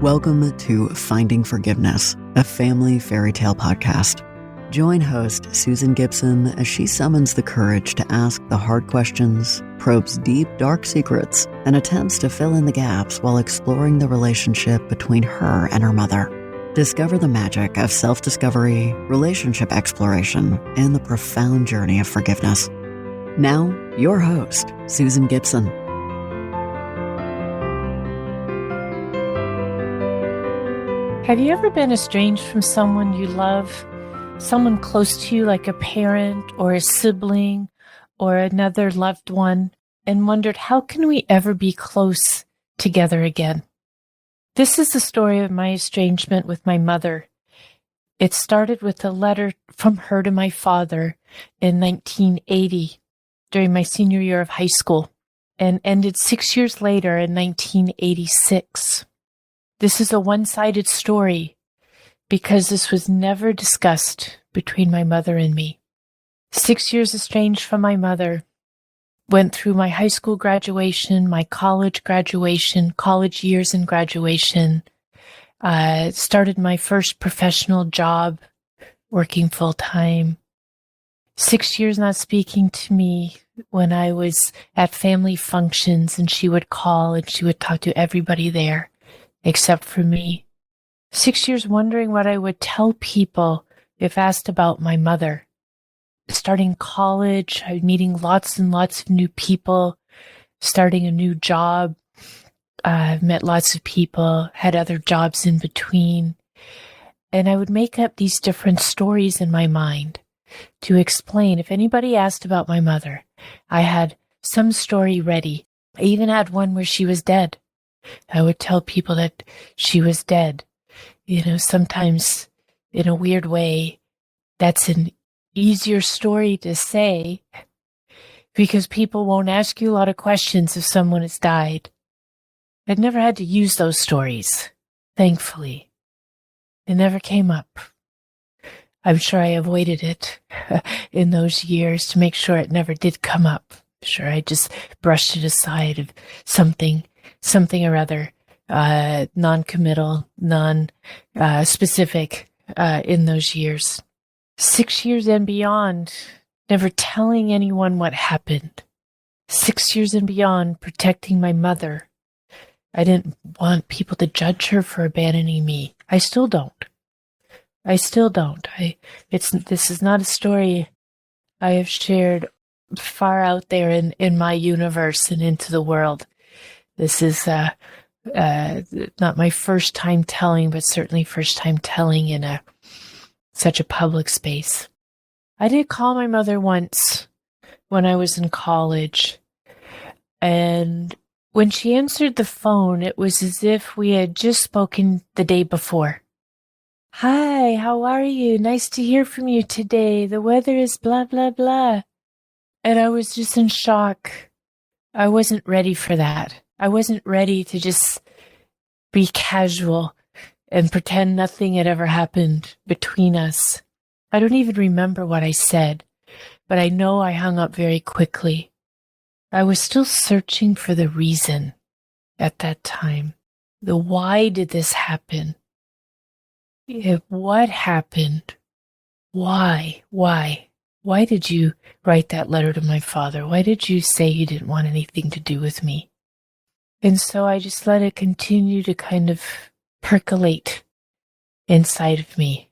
Welcome to Finding Forgiveness, a family fairy tale podcast. Join host Susan Gibson as she summons the courage to ask the hard questions, probes deep, dark secrets, and attempts to fill in the gaps while exploring the relationship between her and her mother. Discover the magic of self-discovery, relationship exploration, and the profound journey of forgiveness. Now, your host, Susan Gibson. Have you ever been estranged from someone you love, someone close to you like a parent or a sibling or another loved one, and wondered, how can we ever be close together again? This is the story of my estrangement with my mother. It started with a letter from her to my father in 1980 during my senior year of high school and ended 6 years later in 1986. This is a one-sided story because this was never discussed between my mother and me. 6 years estranged from my mother, went through my high school graduation, my college graduation, college years and graduation, started my first professional job, working full-time. 6 years not speaking to me when I was at family functions, and she would call and she would talk to everybody there except for me. 6 years wondering what I would tell people if asked about my mother. Starting college, I was meeting lots and lots of new people, starting a new job. I've met lots of people, had other jobs in between. And I would make up these different stories in my mind to explain. If anybody asked about my mother, I had some story ready. I even had one where she was dead. I would tell people that she was dead. You know, sometimes in a weird way, that's an easier story to say because people won't ask you a lot of questions if someone has died. I'd never had to use those stories, thankfully. It never came up. I'm sure I avoided it in those years to make sure it never did come up. I'm sure I just brushed it aside of something or other, non-committal, non-specific in those years. 6 years and beyond, never telling anyone what happened. 6 years and beyond, protecting my mother. I didn't want people to judge her for abandoning me. I still don't. This is not a story I have shared far out there in my universe and into the world. This is not my first time telling, but certainly first time telling in such a public space. I did call my mother once when I was in college, and when she answered the phone, it was as if we had just spoken the day before. Hi, how are you? Nice to hear from you today. The weather is blah, blah, blah. And I was just in shock. I wasn't ready for that. I wasn't ready to just be casual and pretend nothing had ever happened between us. I don't even remember what I said, but I know I hung up very quickly. I was still searching for the reason at that time. The why did this happen? What happened? Why? Why did you write that letter to my father? Why did you say you didn't want anything to do with me? And so I just let it continue to kind of percolate inside of me.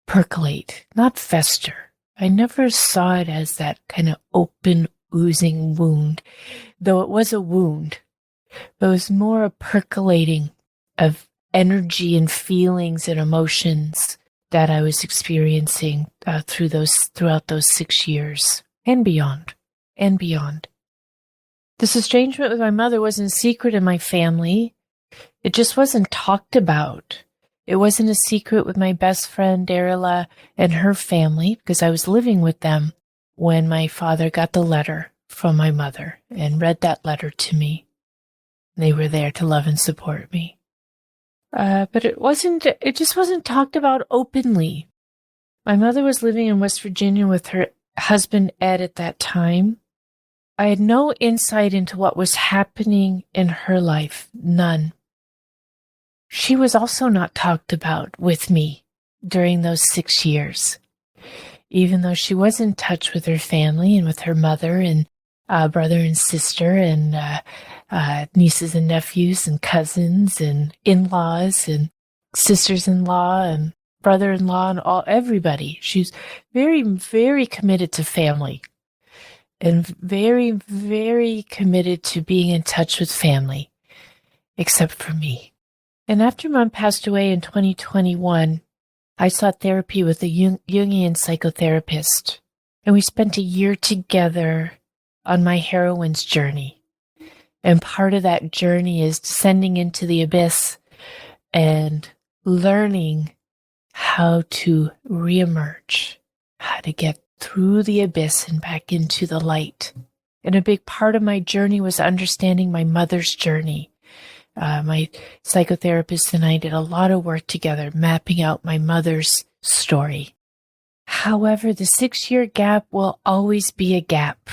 Percolate, not fester. I never saw it as that kind of open, oozing wound, though it was a wound. But it was more a percolating of energy and feelings and emotions that I was experiencing throughout those 6 years and beyond. This estrangement with my mother wasn't a secret in my family. It just wasn't talked about. It wasn't a secret with my best friend, Darila, and her family, because I was living with them when my father got the letter from my mother and read that letter to me. They were there to love and support me. But it just wasn't talked about openly. My mother was living in West Virginia with her husband, Ed, at that time. I had no insight into what was happening in her life, none. she was also not talked about with me during those 6 years. Even though she was in touch with her family and with her mother and brother and sister and nieces and nephews and cousins and in-laws and sisters-in-law and brother-in-law and everybody. She's very, very committed to family and very, very committed to being in touch with family, except for me. And after Mom passed away in 2021, I sought therapy with a Jungian psychotherapist, and we spent a year together on my heroine's journey. And part of that journey is descending into the abyss and learning how to reemerge, how to get through the abyss and back into the light. And a big part of my journey was understanding my mother's journey. My psychotherapist and I did a lot of work together, mapping out my mother's story. However, the 6-year gap will always be a gap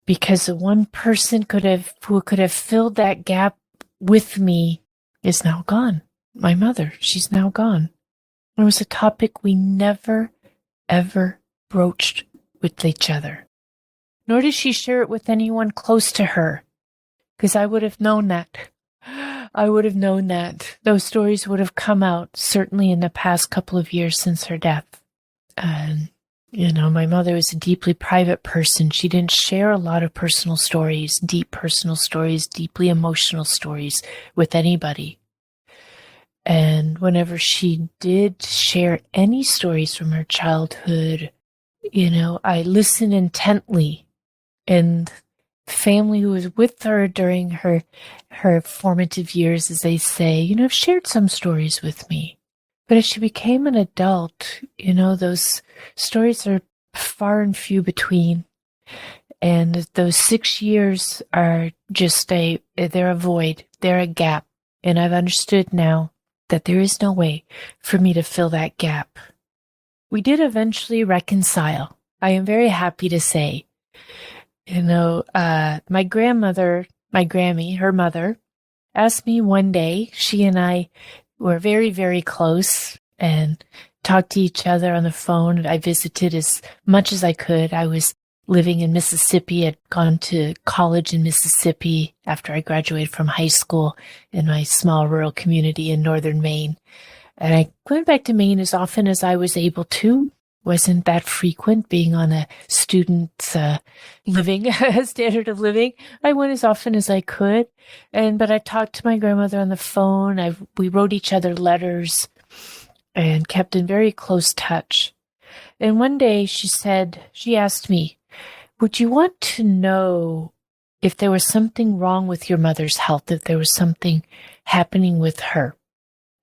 because the one person who could have filled that gap with me is now gone. My mother, she's now gone. It was a topic we never, ever broached with each other. Nor did she share it with anyone close to her, because I would have known that. I would have known that. Those stories would have come out, certainly in the past couple of years since her death. And, my mother was a deeply private person. She didn't share a lot of personal stories, deep personal stories, deeply emotional stories with anybody. And whenever she did share any stories from her childhood, I listened intently, and family who was with her during her formative years, as they say, have shared some stories with me. But as she became an adult, those stories are far and few between. And those 6 years are they're a void, they're a gap. And I've understood now that there is no way for me to fill that gap. We did eventually reconcile. I am very happy to say. My grandmother, my Grammy, her mother, asked me one day, she and I were very, very close and talked to each other on the phone. I visited as much as I could. I was living in Mississippi. I'd gone to college in Mississippi after I graduated from high school in my small rural community in northern Maine. And I went back to Maine as often as I was able to. Wasn't that frequent being on a student living standard of living. I went as often as I could, but I talked to my grandmother on the phone. We wrote each other letters and kept in very close touch. And one day she asked me, "Would you want to know if there was something wrong with your mother's health, if there was something happening with her?"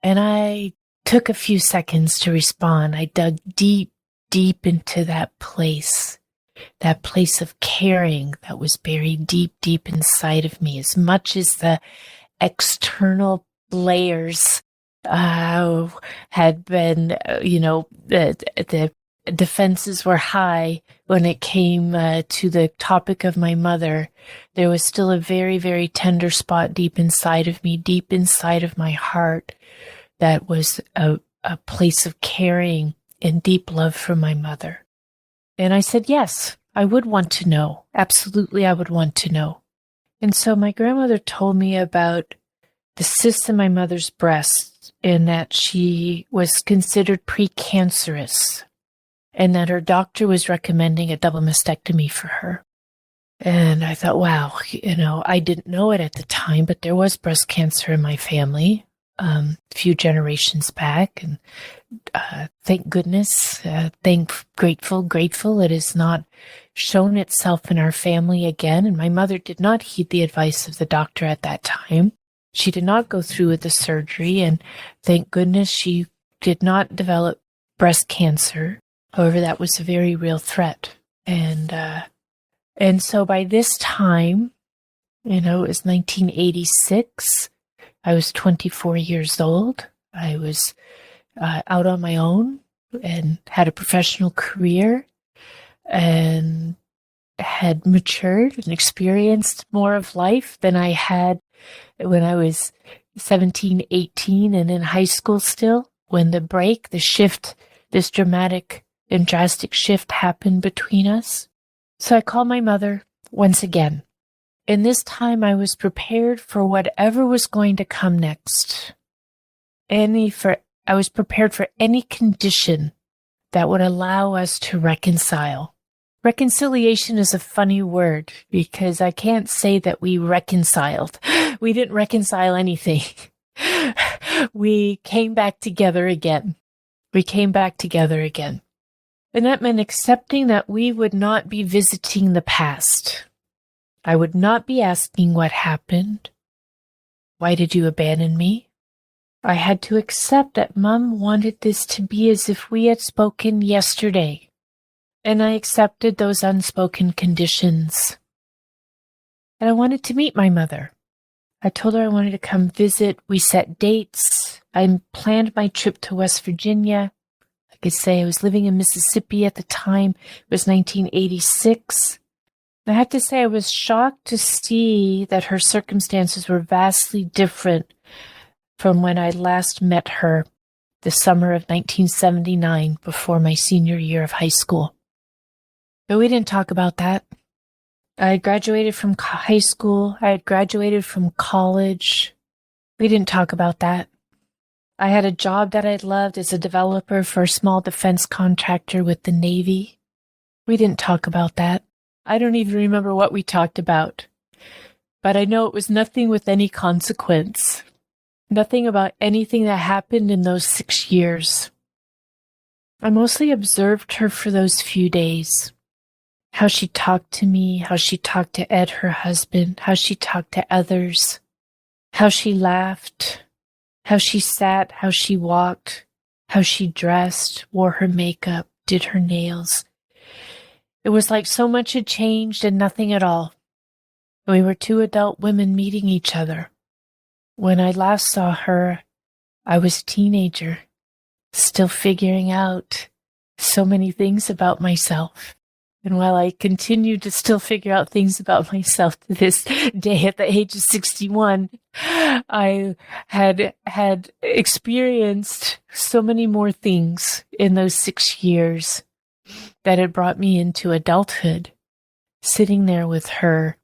And I took a few seconds to respond. I dug deep into that place of caring that was buried deep inside of me. As much as the external layers had been, the defenses were high when it came to the topic of my mother, there was still a very, very tender spot deep inside of me, deep inside of my heart, that was a place of caring and deep love for my mother. And I said, yes, I would want to know. Absolutely, I would want to know. And so my grandmother told me about the cyst in my mother's breast, and that she was considered precancerous, and that her doctor was recommending a double mastectomy for her. And I thought, wow, I didn't know it at the time, but there was breast cancer in my family a few generations back. And thank goodness, grateful it has not shown itself in our family again. And my mother did not heed the advice of the doctor at that time. She did not go through with the surgery, and thank goodness she did not develop breast cancer. However, that was a very real threat. And so by this time, it was 1986. I was 24 years old. I was out on my own and had a professional career and had matured and experienced more of life than I had when I was, 17, 18, and in high school still, when this dramatic and drastic shift happened between us. So I called my mother once again. And this time I was prepared for whatever was going to come next. I was prepared for any condition that would allow us to reconcile. Reconciliation is a funny word because I can't say that we reconciled. We didn't reconcile anything. We came back together again. And that meant accepting that we would not be visiting the past. I would not be asking what happened. Why did you abandon me? I had to accept that Mom wanted this to be as if we had spoken yesterday. And I accepted those unspoken conditions. And I wanted to meet my mother. I told her I wanted to come visit. We set dates. I planned my trip to West Virginia. Like I say, I was living in Mississippi at the time. It was 1986. I have to say I was shocked to see that her circumstances were vastly different from when I last met her the summer of 1979 before my senior year of high school. But we didn't talk about that. I had graduated from high school. I had graduated from college. We didn't talk about that. I had a job that I loved as a developer for a small defense contractor with the Navy. We didn't talk about that. I don't even remember what we talked about. But I know it was nothing with any consequence. Nothing about anything that happened in those 6 years. I mostly observed her for those few days. How she talked to me, how she talked to Ed, her husband, how she talked to others, how she laughed, how she sat, how she walked, how she dressed, wore her makeup, did her nails. It was like so much had changed and nothing at all. We were two adult women meeting each other. When I last saw her, I was a teenager, still figuring out so many things about myself. And while I continue to still figure out things about myself to this day at the age of 61, I had experienced so many more things in those 6 years that had brought me into adulthood, sitting there with her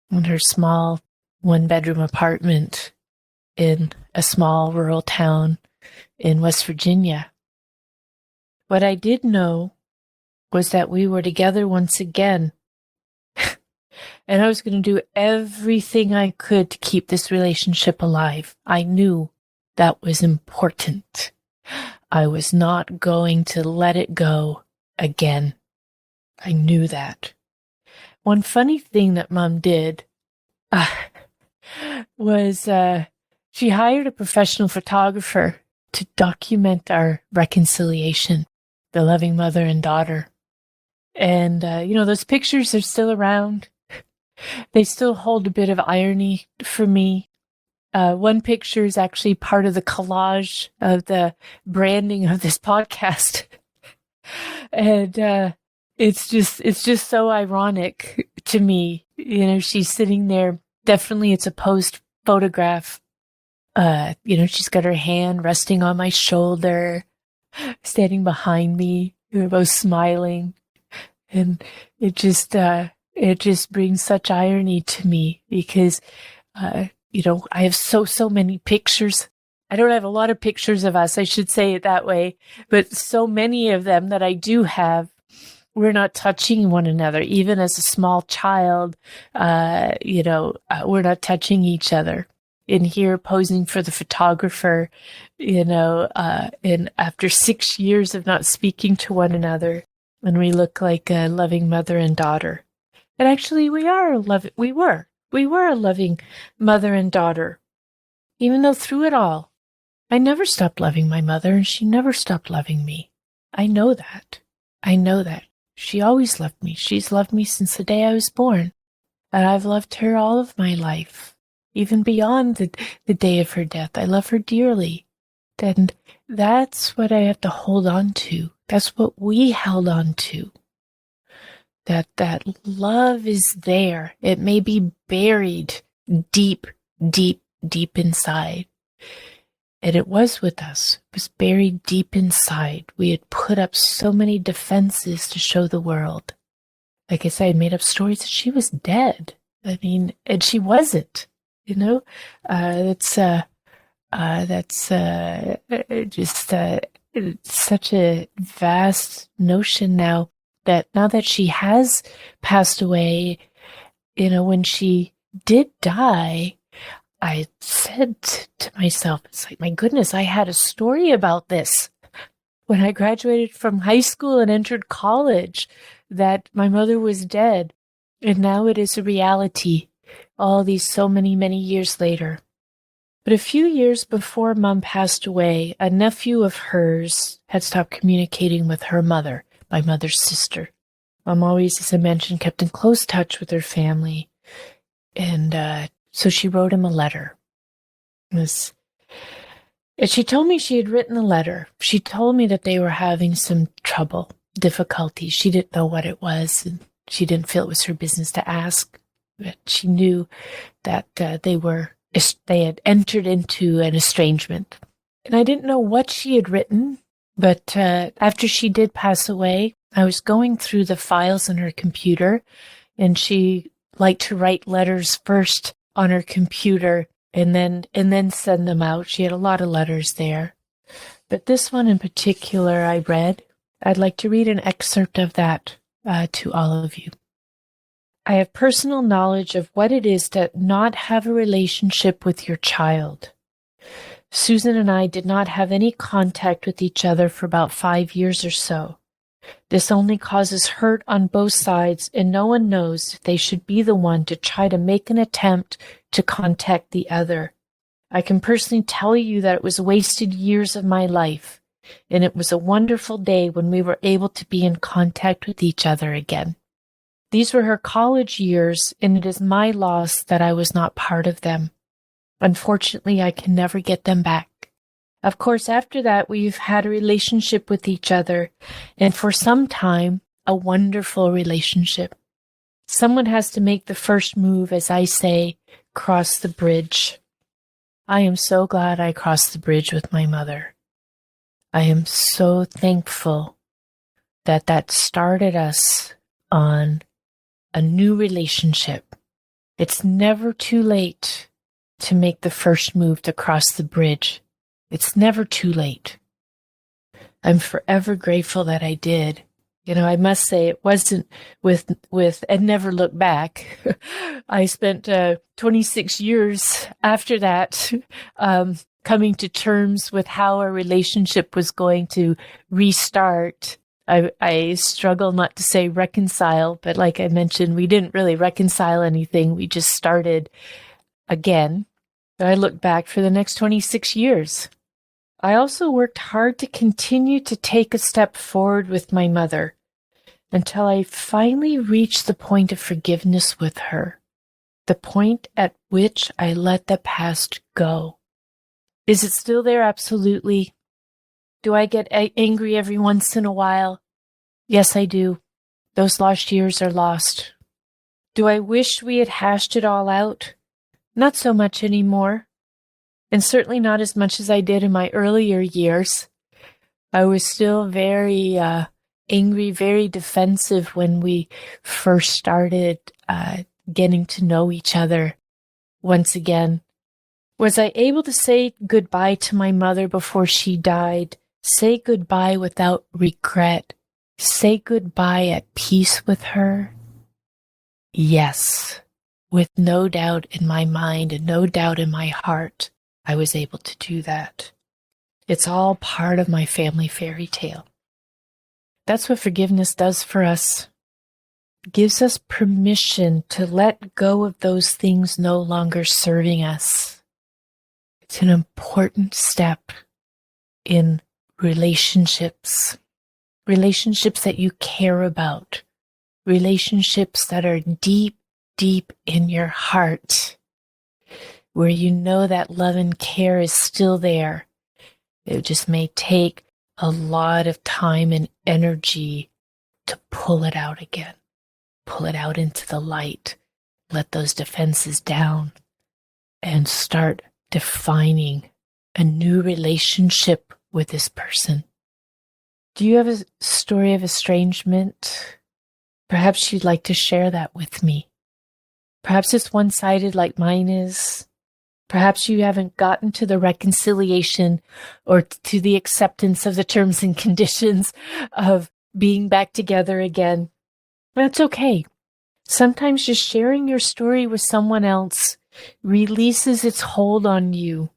in her small one-bedroom apartment in a small rural town in West Virginia. What I did know was that we were together once again. And I was going to do everything I could to keep this relationship alive. I knew that was important. I was not going to let it go again. I knew that. One funny thing that Mom did was she hired a professional photographer to document our reconciliation, the loving mother and daughter. And, those pictures are still around. They still hold a bit of irony for me. One picture is actually part of the collage of the branding of this podcast. And it's just so ironic to me. She's sitting there. Definitely it's a posed photograph. She's got her hand resting on my shoulder, standing behind me. We're both smiling. And it just brings such irony to me because, I have so many pictures. I don't have a lot of pictures of us, I should say it that way, but so many of them that I do have, we're not touching one another. Even as a small child, we're not touching each other. In here posing for the photographer, and after 6 years of not speaking to one another, and we look like a loving mother and daughter. And actually we were a loving mother and daughter. Even though through it all, I never stopped loving my mother and she never stopped loving me. I know that. She always loved me. She's loved me since the day I was born. And I've loved her all of my life. Even beyond the day of her death. I love her dearly. And that's what I have to hold on to. That's what we held on to. That love is there. It may be buried deep deep inside. And it was with us. It was buried deep inside. We had put up so many defenses to show the world. Like I said, I had made up stories that she was dead. I mean, and she wasn't, you know? That's just such a vast notion now that she has passed away, when she did die, I said to myself, it's like, my goodness, I had a story about this when I graduated from high school and entered college, that my mother was dead. And now it is a reality, all these so many, many years later. But a few years before Mom passed away, a nephew of hers had stopped communicating with her mother, my mother's sister. Mom always, as I mentioned, kept in close touch with her family. And so she wrote him a letter. And she told me she had written a letter. She told me that they were having some trouble, difficulty. She didn't know what it was, and she didn't feel it was her business to ask. But she knew that they had entered into an estrangement. And I didn't know what she had written, but after she did pass away, I was going through the files on her computer, and she liked to write letters first on her computer and then send them out. She had a lot of letters there. But this one in particular I read. I'd like to read an excerpt of that to all of you. I have personal knowledge of what it is to not have a relationship with your child. Susan and I did not have any contact with each other for about 5 years or so. This only causes hurt on both sides, and no one knows if they should be the one to try to make an attempt to contact the other. I can personally tell you that it was wasted years of my life, and it was a wonderful day when we were able to be in contact with each other again. These were her college years, and it is my loss that I was not part of them. Unfortunately, I can never get them back. Of course, after that, we've had a relationship with each other, and for some time, a wonderful relationship. Someone has to make the first move, as I say, cross the bridge. I am so glad I crossed the bridge with my mother. I am so thankful that started us on a new relationship. It's never too late to make the first move to cross the bridge. It's never too late. I'm forever grateful that I did. I must say it wasn't with and never look back. I spent 26 years after that coming to terms with how our relationship was going to restart. I struggle not to say reconcile, but like I mentioned, we didn't really reconcile anything. We just started again. But I look back for the next 26 years. I also worked hard to continue to take a step forward with my mother until I finally reached the point of forgiveness with her, the point at which I let the past go. Is it still there? Absolutely. Do I get angry every once in a while? Yes, I do. Those lost years are lost. Do I wish we had hashed it all out? Not so much anymore. And certainly not as much as I did in my earlier years. I was still very angry, very defensive when we first started getting to know each other once again. Was I able to say goodbye to my mother before she died? Say goodbye without regret? Say goodbye at peace with her? Yes, with no doubt in my mind and no doubt in my heart. I was able to do that. It's all part of my family fairy tale. That's what forgiveness does for us. It gives us permission to let go of those things no longer serving us. It's an important step in relationships. Relationships that you care about. Relationships that are deep, deep in your heart, where you know that love and care is still there. It just may take a lot of time and energy to pull it out again, pull it out into the light, let those defenses down, and start defining a new relationship with this person. Do you have a story of estrangement? Perhaps you'd like to share that with me. Perhaps it's one-sided like mine is. Perhaps you haven't gotten to the reconciliation or to the acceptance of the terms and conditions of being back together again. That's okay. Sometimes just sharing your story with someone else releases its hold on you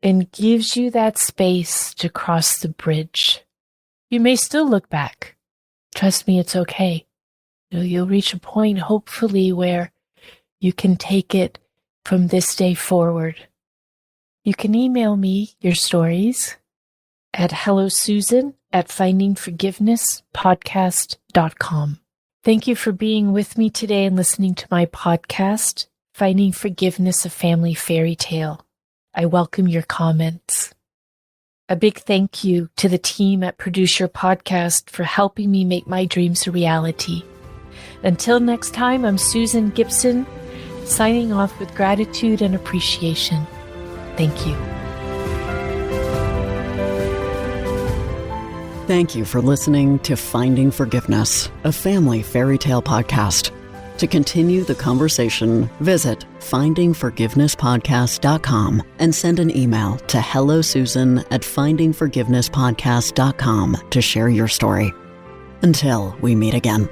and gives you that space to cross the bridge. You may still look back. Trust me, it's okay. You'll reach a point, hopefully, where you can take it from this day forward. You can email me your stories at hellosusan@findingforgivenesspodcast.com. Thank you for being with me today and listening to my podcast, Finding Forgiveness, a Family Fairy Tale. I welcome your comments. A big thank you to the team at Produce Your Podcast for helping me make my dreams a reality. Until next time, I'm Susan Gibson, signing off with gratitude and appreciation. Thank you. Thank you for listening to Finding Forgiveness, a family fairy tale podcast. To continue the conversation, visit findingforgivenesspodcast.com and send an email to hellosusan@findingforgivenesspodcast.com to share your story. Until we meet again.